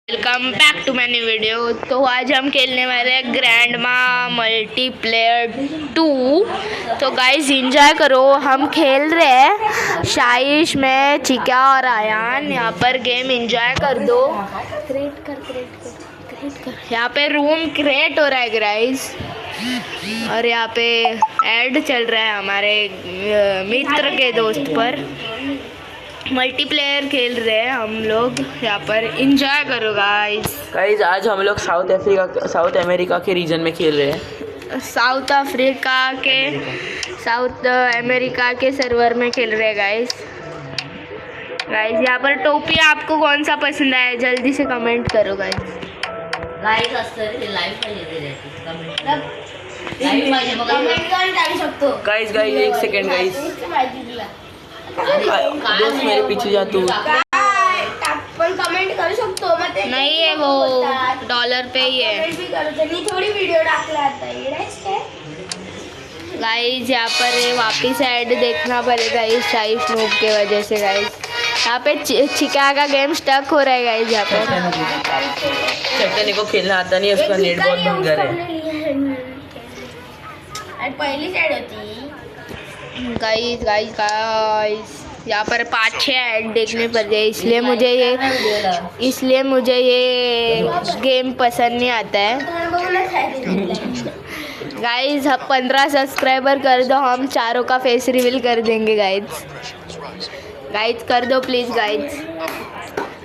Welcome back to my new video. तो आज हम खेलने वाले हैं ग्रैंडमा मल्टीप्लेयर 2। तो गाइस एंजॉय करो। हम खेल रहे हैं शाइश में चिका और आयान। यहाँ पर गेम एंजॉय कर दो। क्रिएट कर। यहाँ पे रूम क्रिएट हो रहा है गाइस, और यहाँ पे ऐड चल रहा है हमारे मित्र के दोस्त पर। मल्टीप्लेयर खेल रहे हैं हम लोग। यहाँ पर एंजॉय करो गाइस। आज हम लोग साउथ अमेरिका के रीजन में खेल रहे हैं। साउथ अमेरिका के सर्वर में खेल रहे हैं गाइस। यहाँ पर टोपी आपको कौन सा पसंद आया जल्दी से कमेंट करो गाइस। गाइस एक सेकंड गाइस, दोस्त मेरे पीछे जा तू। पण कमेंट करू शकतो मग ते नहीं है, वो डॉलर पे ही है त्यांनी थोडी व्हिडिओ टाकला आता ये गाइस। यहाँ पर वापिस ऐड देखना पड़ेगा इस शाइश नूब के वजह से गाइस। यहाँ पे चिका का गेम स्टक हो रहा है गाइस। यहाँ पे चट्टनी को खेलना आता नहीं, उसका नेट बहुत भंगर है। पहिली साइड होती गाइस यहाँ पर 5-6 ऐड देखने पड़ गए, इसलिए मुझे ये गेम पसंद नहीं आता है गाइस। अब 15 सब्सक्राइबर कर दो, हम चारों का फेस रिवील कर देंगे गाइस कर दो प्लीज़ गाइस।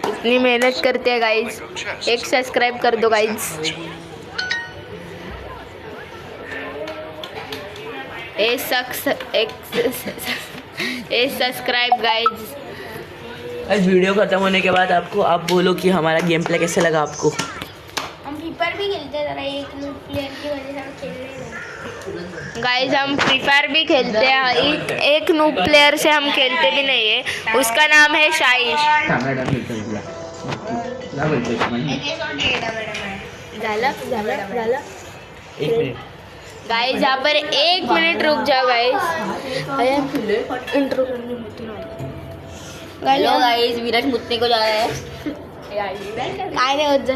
इतनी मेहनत करते हैं गाइस, एक सब्सक्राइब कर दो गाइस। Subscribe guys. आज वीडियो खत्म होने के बाद आप बोलो कि हमारा गेम प्ले कैसे लगा आपको। हम फ्री फायर भी खेलते हैं, एक प्लेयर की वजह से हम खेल रहे हैं गाइस। हम फ्री फायर भी खेलते हैं, एक नूब प्लेयर से हम खेलते भी नहीं है, उसका नाम है शाइश। झाला एक मिनट गाइस। यहाँ पर 1 मिनट रुक जाओ गाइस। इंट्रो हेलो गाइस, विराट मुतने को जा रहा है। काय नाही होत जा।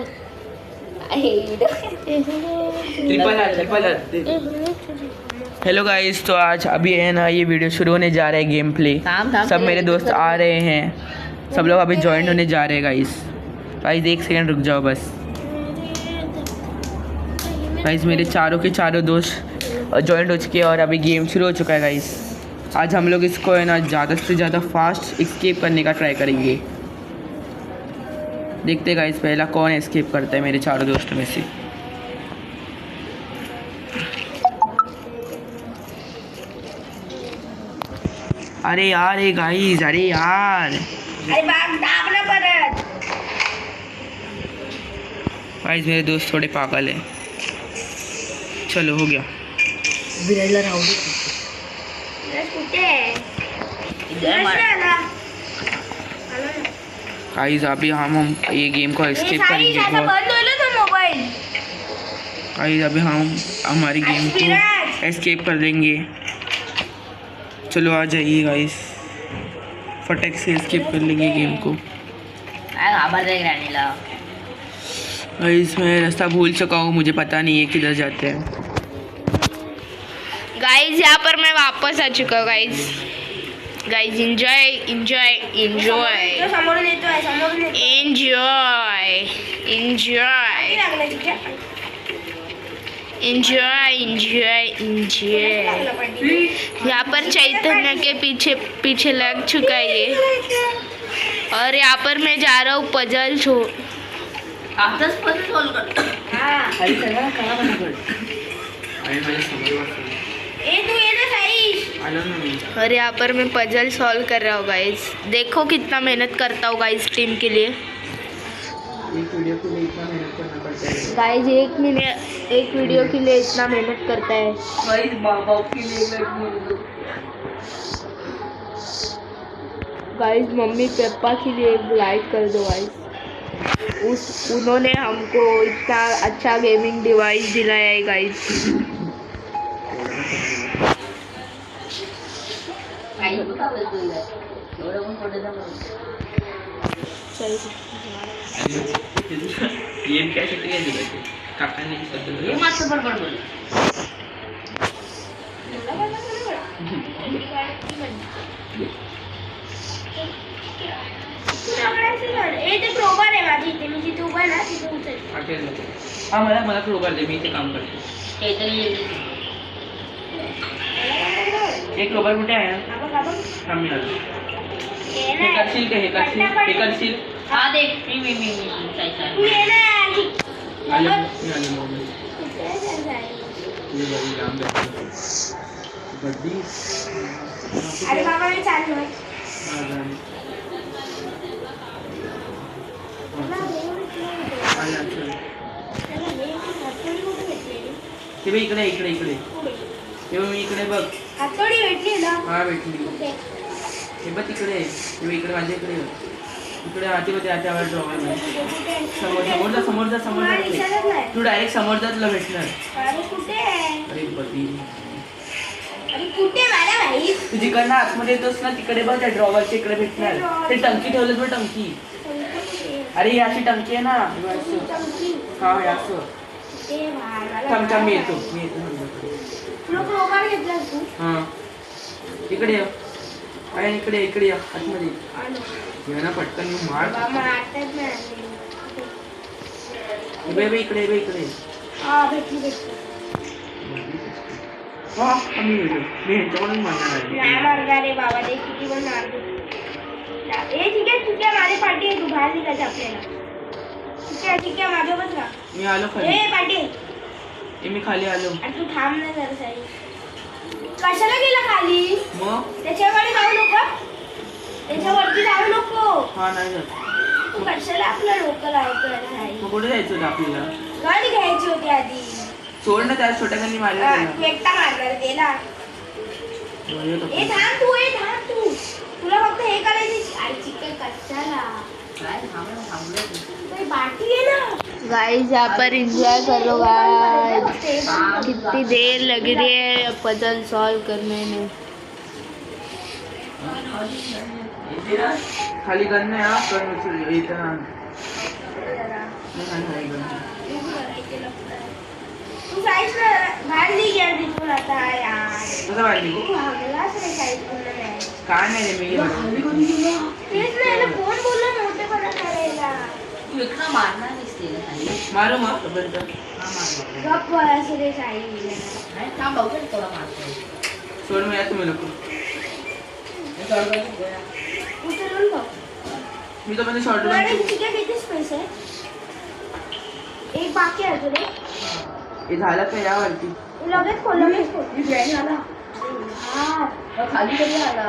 हेलो गाइस, तो आज अभी है ना ये वीडियो शुरू होने जा रहा है गेम प्ले। सब मेरे दोस्त आ रहे हैं, सब लोग अभी ज्वाइन होने जा रहे हैं गाइस। 1 सेकंड रुक जाओ बस गाइस। मेरे चारों के चारों दोस्त ज्वाइन हो चुके हैं और अभी गेम शुरू हो चुका है गाइस। आज हम लोग इसको है ना ज़्यादा से ज़्यादा फास्ट एस्केप करने का ट्राई करेंगे। देखते गाइस पहला कौन एस्केप करता है मेरे चारों दोस्तों में से। अरे यार ये गाइस, अरे यार गाइस मेरे दोस्त थोड़े पागल हैं। चलो हो गया। गाइस अभी हम ये गेम को एस्केप करेंगे। गाइस अभी हम हमारी गेम को एस्केप कर देंगे। चलो आ जाइए गाइस, फटक से एस्केप कर लेंगे गेम को। गाइस मैं रास्ता भूल चुका हूँ, मुझे पता नहीं है किधर जाते हैं। गाइस यहाँ पर मैं वापस आ चुका हूँ गाइस। एंजॉय यहाँ पर चैतन्य के पीछे लग चुका है ये, और यहाँ पर मैं जा रहा हूँ पजल और यहाँ पर मैं पजल सॉल्व कर रहा हूँ गाइस। देखो कितना मेहनत करता हूँ गाइस टीम के लिए। गाइस एक वीडियो के लिए इतना मेहनत करता है गाइस। मम्मी पापा के लिए एक लाइक कर दो गाइस। उन्होंने हमको इतना अच्छा गेमिंग डिवाइस दिलाया है गाइस। चल ये क्या शिकली आहे तुला ते काकांनी हे मात्र बडबड बोल ते क्रोबार आहे माझी इथे मी जिथे उभा आहे ना तिथे उचल. हॉटेल मध्ये. हा मला क्रोबार दे मी इथे काम करते. एक क्रोबार कुठे आहे थांब मी आलो. हे करशील का हे करशील हा देख मी तू ये ना यार. आलो मी आलो मोबाईल ये बड़ी लांब आहे बड्डी. अरे बाबा मी चाललो आहे. हा जाणे आला चल ते बघ इकडे इकडे इकडे हे बघ मी इकडे बघ हातोडी भेटली ना. हा भेटली हे बघ तिकडे हे बघ इकडे माझ्या इकडे इकडे हाती बघ त्याच्यावर ड्रॉवर समोर जा तू डायरेक्ट समोर जा तुला भेटणार. अरे कुठे आहे? अरे बघी अरे कुठे मला भाई? तू जिकडनं आतमध्ये येतोस ना तिकडे बघ त्या ड्रॉवरच्या इकडे भेटणार. ते टंकी ठेवलं बघ टंकी. अरे ही अशी टंकी आहे ना हा हे असं थांब मी येतो तुला क्रोबार घेतला तू? हा इकडे ये आहे इकडे या आतमध्ये ये ना पटकन मी मार. मारतात ना. इकडे हा भेटली. हा मी ह्याच्याकडून मारणार नाही मारणार रे बाबा ते किती पण मारतो. ठीक आहे माझी पार्टी आहे. तू बाहेर निघायचं आपल्याला. ठीक आहे माझ्या बस ना. मी आलो खाली. ए पार्टी मी खाली आलो. अरे तू थांब ना जरा साई. कशाला गेला खाली? मग त्याच्याकडे जाऊ नको. त्याच्यावरती जाऊ नको. हा नाही जात. तू कशाला आपलं डोकं लावतोय? मग कुठे जायचं होतं आपल्याला? गाडी घ्यायची होती आधी. सोड ना त्या छोट्या गणी मारलं हा, त्याला. तू एकटा मारणार गेला. ए थांब तू. तुला फक्त हे करायची. अरे चिकन कशाला? कोई बाकी है ना. गाइस यहाँ पर एंजॉय करो गाइस. कितनी देर लग रही है पजल सॉल्व करने में. खाली गन नाही हा कर इथं नाही गन. तू साईज बाहेर नाही गेला तिथून आता यार. कसं वाढली तू हगलास रे साईज पूर्ण नाही. काय नाही रे मी तेच नाही ना कोण बोललं मोठेपणा करायला. मारू मग बंद. गप्प असं रे साईज. सोड मग या तुम्ही लोक. उचलून बघ. मी तर म्हणजे शॉर्ट तुला तिकीट कितीच पैसे? एक बाकी आहे अजून. हे झालं का यावरती लगेच खोल. खाली कधी आला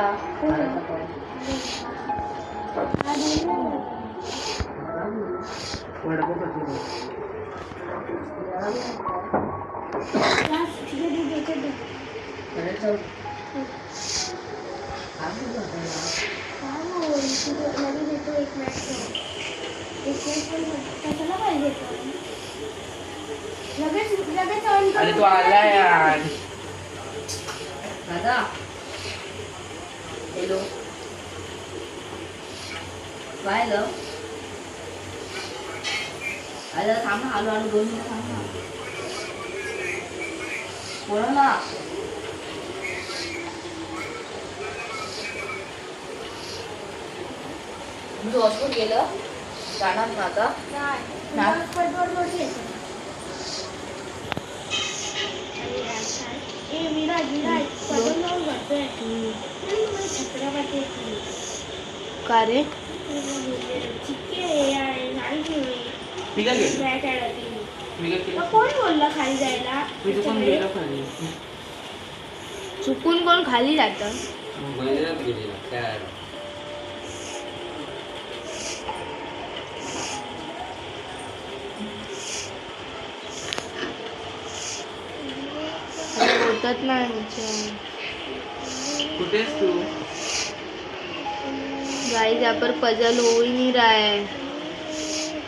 वडापाव खातो. अरे तू आला यार. दादा हॅलो काय ग आलं थांब ना. आलो 2 मिनिटं थांब ना. बोला ना. तुमचं हॉस्पिटल गेलं जाणार ना आता. का रे मी काय गेलो मी काय केलं कोण बोलला खाली जायला? मी चुकून गेलो खाली. चुकून कोण खाली जातं. होतात ना कुठेस तू? गाइस यहाँ पर पजल हो ही नहीं रहा है.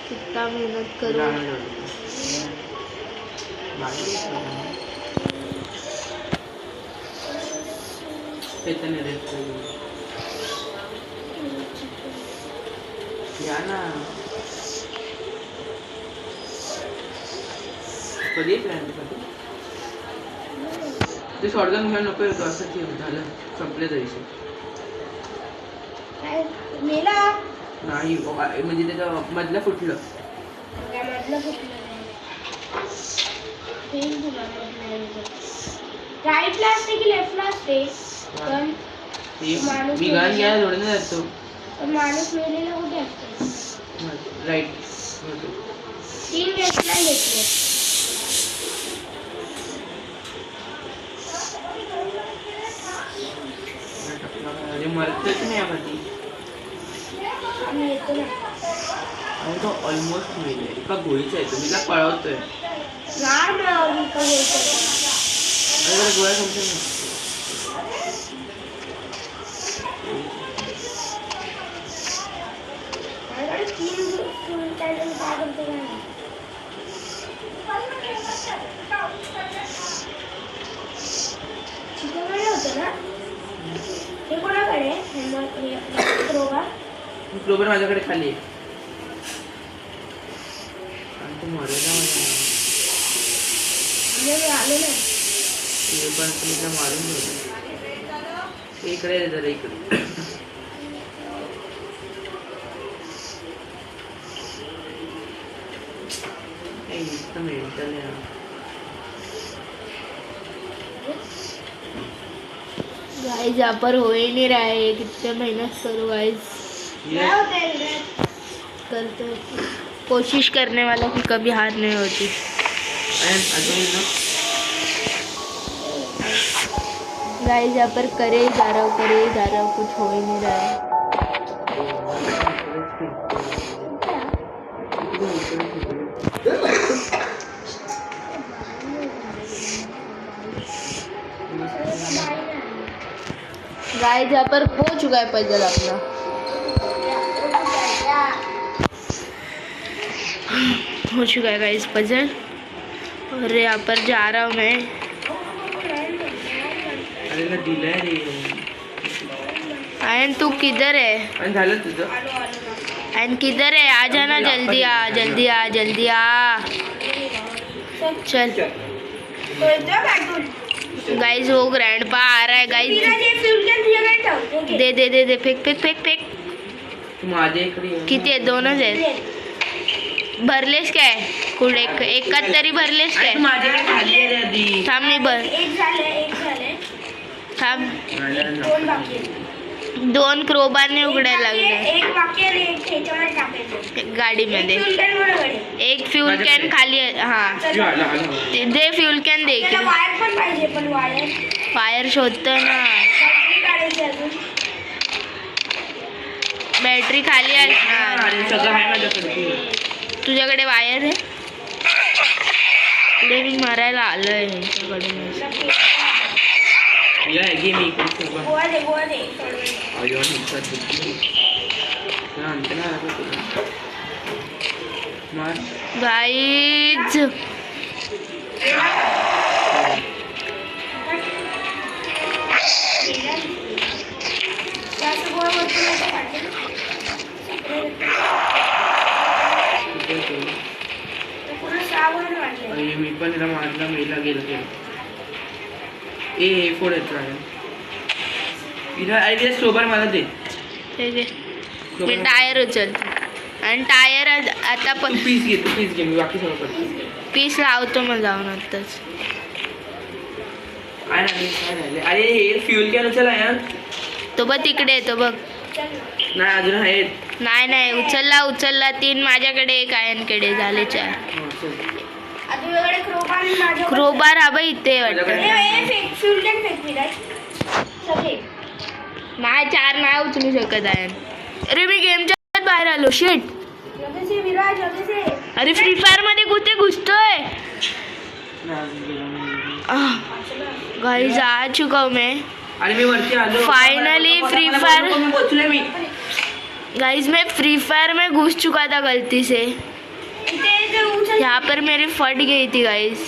कितना मेहनत करो. या ना कधी प्लॅन ते शॉर्टगन घेऊन नको येतो असं ते झालं संपले तरीशी काय मेला नाही म्हणजे त्याचं मधलं फुटलं काय म्हटलं कुठलं पेन तुला राईटला असते की लेफ्टला असते पण माणूस मी गाण घ्यायला जोडून जातो पण माणूस मेलेला कुठे असतो राईट 3 लेफ्टला घेतले अरे मरतच नाही आधी आम्ही येतो ना आणि तो ऑलमोस्ट मेल एका गोळीचा येतो मी त्याला पळवतोय गार मिळाली का बोलतो अरे जरा गोळ्या संपतो ना माझ्याकडे 3 फुल टॅलेंट काय करतो काय नाही. चिकनकडे होतं ना हे कोणाकडे क्लोबर माझ्याकडे खाली आहे आणि तो मरेला आलो ना ते पण तुम्ही मारून ठेवलं इकडे आहे जरा इकडे मेंटल आहे गाइस यहाँ पर हो ही नहीं रहा है कितने मेहनत करो गाइस क्या होता है इधर? करते कोशिश करने वालों की कभी हार नहीं होती गाइस यहाँ पर करे ही जा रहा हूँ कुछ हो ही नहीं रहा है गाइस यहाँ पर हो चुका है पजल अपना हो चुका है गाइस पजल और यहाँ पर जा रहा हूँ मैं अरे ना दिलंय रे आयन तू किधर है आणि झालं तुझं आयन किधर है आ जाना जल्दी आ जल्दी आ जल्दी आ चल तो इधर बैठो गाइस वो ग्रैंडपा आ रहा है गाइस तिला जे फ्यूल कॅन तुझ्याकडे ठेव घे. दे दे दे दे फेक फेक फेक फेक तू माझ्या इकडे ये. किती आहे दोनच आहेत भरलेस काय कुठे एकात तरी भरलेस अरे काय तू माझ्याकडे खाली आहे रे आधी थांब मी भर एक झाले थांब नाही. 2 बाकी आहेत. 2 क्रोबारने उघडायला लागले एक बाकी आणि एक ह्याच्यामध्ये टाकायचं गाडीमध्ये फ्यूल कॅन बरोबर आहे एक फ्यूल कॅन खाली आहे हा यो, आला. दे फ्यूल कॅन दे त्याला वायर पण पाहिजे पण वायर फायर शोधतोय ना बॅटरी काढायची अजून बॅटरी खाली असणार अरे सगळं आहे माझ्याकडे तुझ्याकडे वायर आहे पुढे मी मारायला आलोय ह्यांच्याकडे या घे मी इकडे सगळं गोवा दे अयो आणते ना मार गाईज जास्त गोवा वरती नको पाठवू. तर पुढं 6 वर वाटले अरे मी पण याला मारला मेला गेला ए फोड येतो आहे इथं अरे सोबत मला दे हे घे मी टायर उचलते आणि टायर आता तू पण पीस घे मी बाकी सगळं करतो पीस लावतो मग जाऊन आत्ताच काय राहिले अरे हे फ्युल कॅन उचल आहे तो बघ तिकडे येतो बघ नाही अजून आहेत नाही उचलला 3 माझ्याकडे एक आयनकडे झाले 4 आता वेगळे क्रोबार आणि माझ्या क्रोबार हा बाई इथे वाटतं हे fake fuel can fake Viraj सगळे नाही 4 नाही उचलू शकत आयन अरे मी गेमच्या बाहेर आलो शिट जल्दी से विराज जल्दी से अरे फ्री फायर मध्ये कुठे घुसतोय गाइस आ चुका हूँ मैं अरे मी वरती आलो Finally, Free Fire. मी पोचले मी गाइस मैं फ्री फायर में घुस चुका था गलती से इथे उचल यहाँ पर मेरी फट गई थी guys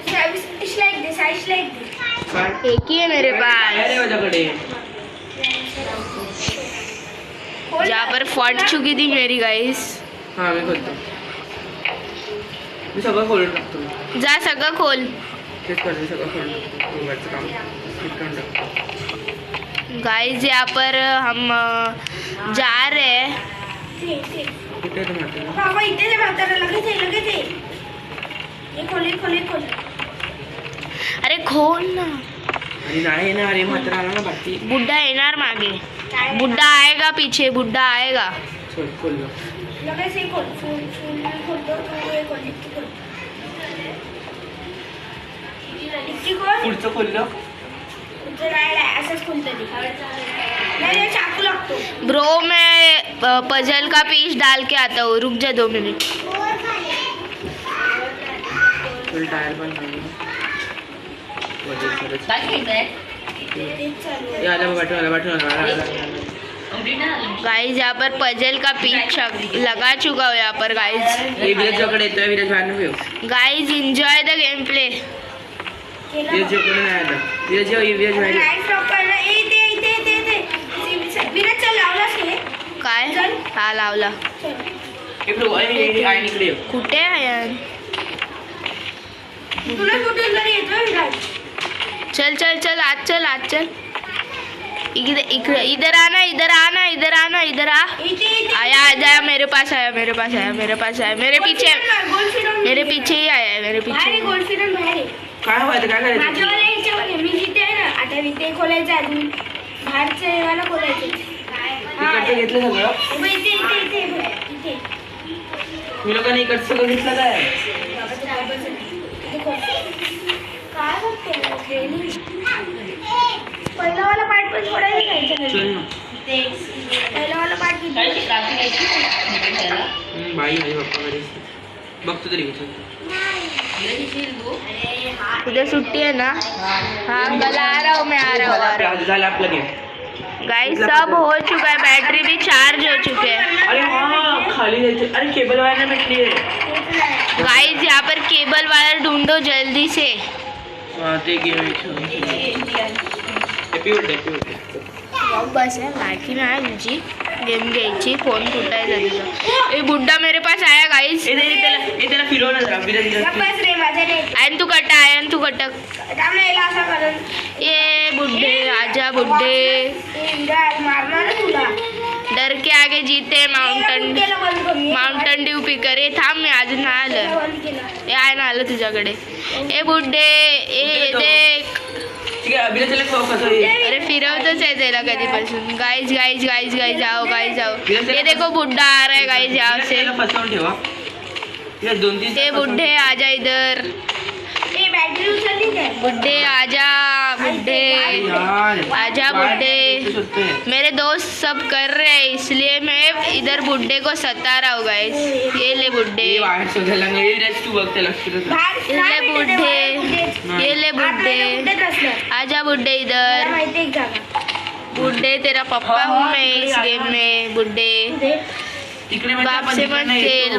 like this I like this काय एक ही है मेरे पास अरे माझ्याकडे जहाँ पर फट चुकी थी मेरी गाइस हा मी खोलतो मी सगळं खोलून टाकतो जा सगळं खोल. तेच करतो सगळं खोलून वरचं काम skip करून टाकतो. गाइस यहाँ पर हम जा रहे हैं. कुठे आहे तो म्हातारा? बाबा इथे ते म्हातारा लगेच आहे. हे खोल. अरे खोल ना. आणि नाही येणार अरे म्हातारा आला ना बाकी. बुड्ढा येणार मागे. बुड्ढा आएगा पीछे. बुड्ढा आएगा. खोललो. लगेच हे खोल. खोलतो तू हे खोल. डिक्की खोल. पुढचं खोललं. नाही असंच खोलतं ते. नाही चाकू लागतो. ब्रो मैं पजल का पीस डाल के आता हूँ. रुक जा 2 मिनट. फुल टायर पण नाही. तेच चालू आहे. ये आला बाटून. गाइस यहाँ पर पजल का पीस लगा चुका हूँ यहाँ पर गाइस. ये विराजकडे येतोय. विराज बाहेर नको येऊ. Guys enjoy the game play. विराजकडे नाही आला. विराज बाहेर ये. नाईट स्टॉप करणं. इथे विराज चल लावलास हे. काय हा लावला. इकडे आहे इकडे ये. कुठे आहे? तुला कुठून तरी येतोय विराज. चल आज चल. इधर आना. इधर आ. इथे आया मेरे पास आया. मेरे पीछे ही आया है. मेरे बाहेर पीछे. गोल फिरून बाहेर. काय व्हायचं काय करायचं? माझ्यावाला ह्याच्यामध्ये मी जिथे आहे ना आता इथे खोलायचं अजून बाहेरचं याला खोलायचं. इकडचं घेतलं सगळं. इथे मी लोकांनी इकडचं सगळं घेतलं काय? काय बघते पहिलावाला पार्ट पण सोडायला जायचं. चल ना. पहिलावाला पार्ट बाई माझे पप्पा घरी बघतो तरी विचार. उद्या सुट्टी है ना. हाँ कल आ रहा हूँ मैं. आ रहा हूँ. झालं आपलं गेम. गाइस सब हो चुका है. बैटरी भी चार्ज हो चुके हैं. अरे हाँ खाली जायचं. अरे केबल वायर नाही भेटली आहे. गाइस यहाँ पर केबल वाला ढूंढो जल्दी से. हा ते गेम हॅपी बर्थडे. बस है बाकी नाही तुझी गेम घ्यायची. फोन फुटायचा तुझा. ए बुड्ढा मेरे पास आया गाइस. त्याला फिरव ना जरा. बस रे माझ्या आयन तू कटक. याला असा करून ये बुड्ढे आजा बुड्ढे. विराज मारणार तुला. डर के आगे जीते. Mountain due picker. ए थांब मी अजून नाही आलं. बंद केलं. ए आहे ना आलं तुझ्याकडे. ए बुड्ढे ए देख. ठीक आहे अभिनय त्याला कसं आहे? अरे फिरवतोच आहे त्याला कधीपासून. गाइस जाओ. ये देखो बुड्ढा आ रहा है गाइस यहाँ से. त्याला फसवून ठेवा. या 2-3 ए बुड्ढे आजा इधर. ए बॅटरी उचलली काय. बुड्ढे आजा. आजा बुड्ढे. मेरे दोस्त सब कर रहे हैं इसलिए मैं इधर बुड्ढे को सता रहा हूँ गाइस. ये ले बुड्ढे. बाहेर शोधायला नाही. रेस्ट तू बघ त्याला फिरत. ये ले बुड्ढे. आजा बुड्ढे इधर. माहिती एक जागा. बुड्ढे तेरा पप्पा हूँ मैं इस गेम में. बुड्ढे तिकडे बाप से मत खेल.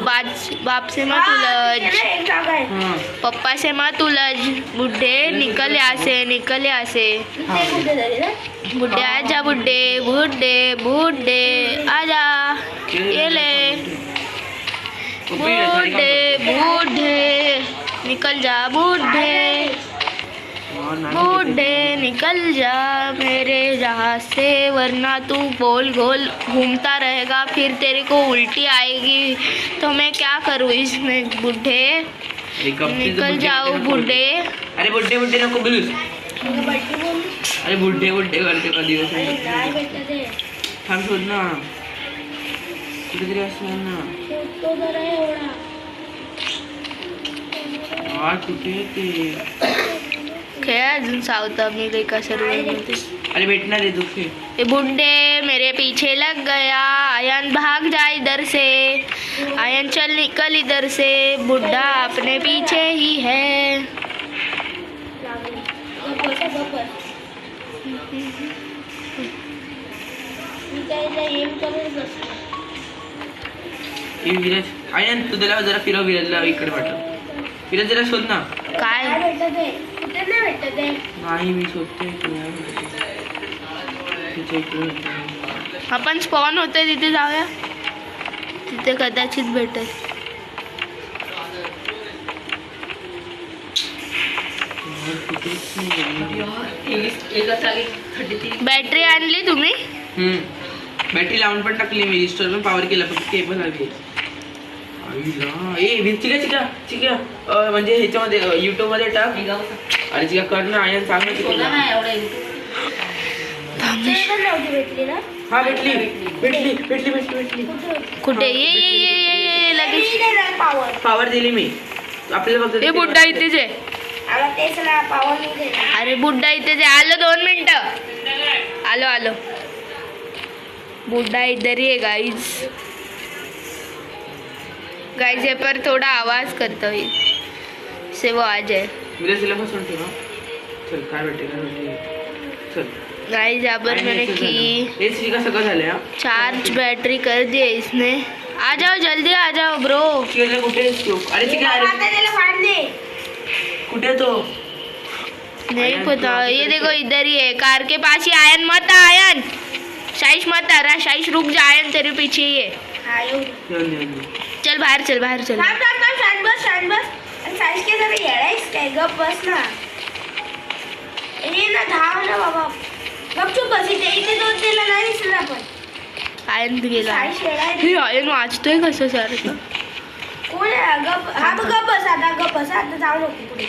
बाप से मत उलझ. एक जागा आहे. हां पप्पा से मत उलझ. बुड्ढे निकल यहाँ से. बुड्ढे आजा. बुड्ढे आजा. ये ले बुड्ढे निकल जा. बुड्ढे निकल जा मेरे जहाँ से. वरना तू गोल घूमता रहेगा. फिर तेरे को उल्टी आएगी तो मैं क्या करूँ इसमें. बुड्ढे निकल जाओ बुड्ढे. अरे बुड्ढे नको बोलूस. अरे बुड्ढे करते कधी काय भेटलं ते. थांब शोध ना. कुठेतरी असणार ना. तो जरा एवढा. हा कुठे ते. खेळ अजून साऊथ अमेरिका सर्वांमध्ये. अरे भेटणार आहे दुःख. ये बुड्ढे मेरे पीछे लग गया. आयन भाग जा इधर से. आयन चल निकल इधर से. बुड्ढा अपने पीछे ही है. विराज आयन तू त्याला जरा फिरव. विराजला इकडे पाठव. विराज जरा शोध ना. काय भेटत आहे. कुठे नाही भेटत आहे. नाही मी शोधतोय. आपण स्पॉन होतोय तिथे जाऊया. तिथे कदाचित भेटेल. बॅटरी आणली तुम्ही? बॅटरी लावून पण टाकली मी, रिस्टोर पण पॉवर केला, फक्त केबल हवी. चिका म्हणजे ह्याच्यामध्ये युट्यूब मध्ये टाक. अरे चिका कर ना आयन, सांग ना चिका. भेटली ना? हा भेटली. कुठे? ये लगेच पॉवर पॉवर दिली मी आपल्याला फक्त. हे बुड्ढा इथेच आहे. आला तेच ना, पॉवर नाही देणार. अरे बुड्ढा इथेच आहे. आलो 2 मिनिटं. आलो. बुड्ढा इधर ही है गाइस. ये पर थोड़ा आवाज करता है से वो आ जाए. मेरे सिलेबस सुन ठेवा. चल काय भेटते चल गाइस यहाँ पर मैंने की हे चिका सगळं झालं हा. चार्ज बैटरी कर दिया इसने. आ जाओ जल्दी आ जाओ ब्रो. चिका कुठे आहेस तू? अरे चिका अरे आता त्याला फाड दे. कुठे तो? नहीं पता. ये देखो इधर ही है, कार के पास ही. आयन मत आ, आयन. शाइश मत आ रहा. शाइश रुक जा. आयन तेरे पीछे ही है. हा, येऊ दे. चल बाहर चल. थांब, शांत बस. आणि साईज के जरा येडायस काय? गप बस ना. ये ना, धाव ना बाबा. गपचूप बस. इथे दोन त्याला नाही दिसलं आपण. आयन गेला. साईज येडाय. हे आयन वाचतोय कसं सारखं? कोण आहे? गप गप बस. आता जाऊ नको पुढे.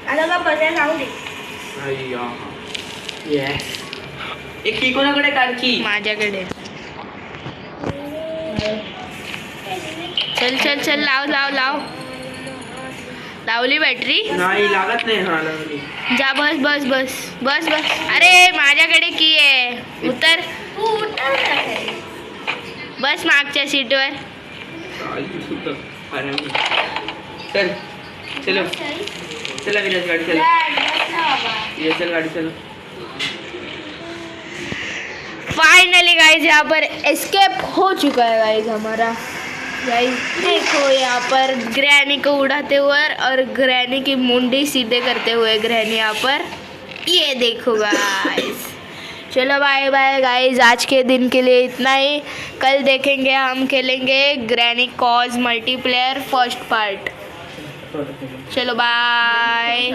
आता गप बस, जाऊ दे. येस. एक की कोणाकडे कारची? माझ्याकडे. चल लाव. लावली बॅटरी? नाही लागत नाही. हा लागली. जा बस. अरे माझ्याकडे की आहे. उतर. तू उठव ना. बस मागच्या सीटवर. चला विराज गाडी चला. बस ना बाबा. ये चल गाडी चला. फाइनली गाइस यहाँ पर एस्केप हो चुका है गाइस हमारा. गाइस देखो यहाँ पर ग्रैनी को उड़ाते हुए और ग्रैनी की मुंडी सीधे करते हुए ग्रैनी यहाँ पर. ये देखो गाइस. चलो बाय गाइस. आज के दिन के लिए इतना ही. कल देखेंगे, हम खेलेंगे granny cause multiplayer first part. चलो बाय.